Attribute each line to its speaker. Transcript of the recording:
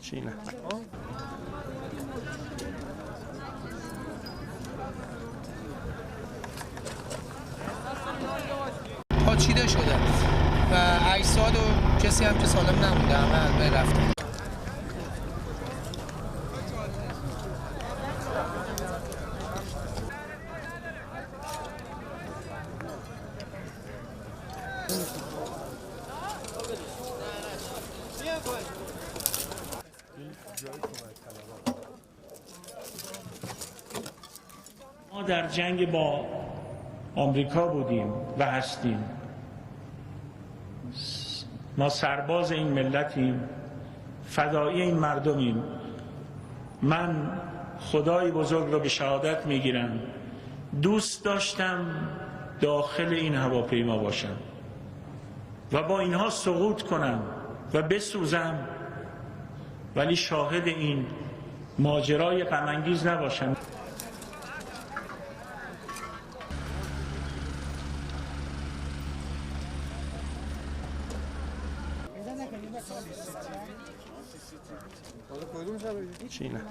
Speaker 1: چینه
Speaker 2: پاچیده شده و اجساد و کسی هم که سالم نمونده، همه رفتن.
Speaker 3: ما در جنگ با آمریکا بودیم و هستیم. ما سرباز این ملتیم، فدایی این مردمیم. من خدای بزرگ را به شهادت میگیرم دوست داشتم داخل این هواپیما باشم و با اینها سقوط کنم و بسوزم، ولی شاهد این ماجرای غم انگیز نباشم.
Speaker 1: چینه